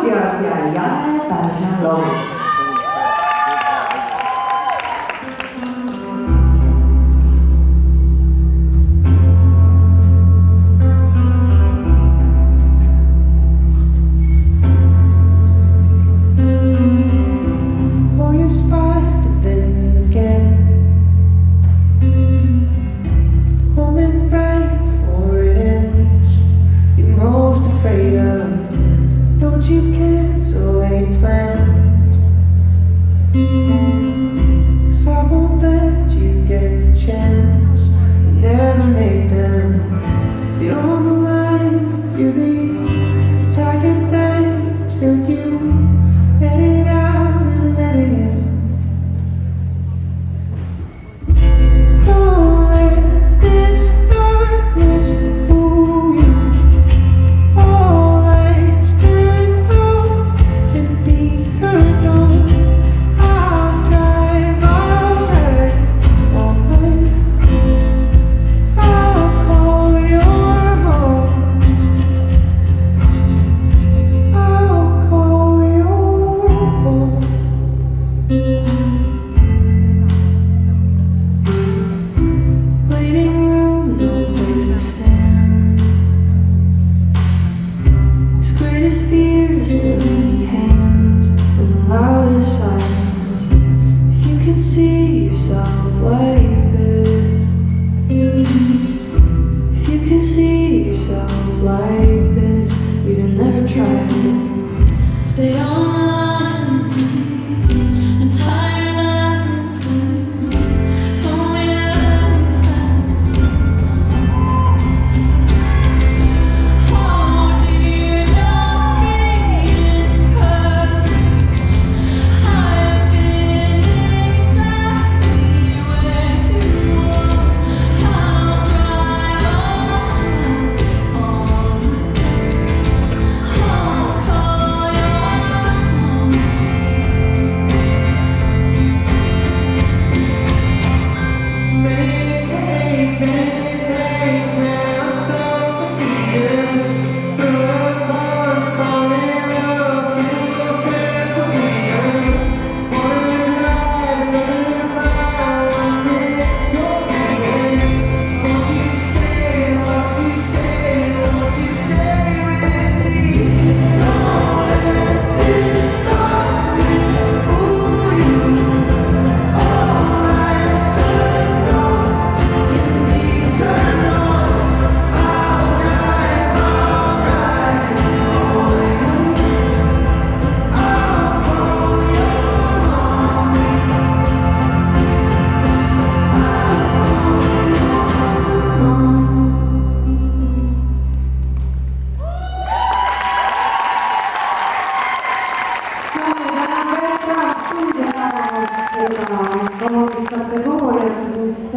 Klaudia si Ariane Bernalou. Don't you cancel any plans? 'Cause I won't let you get the chance to never make them. If you're on the line, you're the entire night till you let it out and let it in. Don't let this darkness fool you. See yourself like this. If you could see yourself like this, you'd have never tried it. Stay on the line with me. I'm tired of you. Told me that oh dear, don't be discouraged. I've been Kategoria, to jest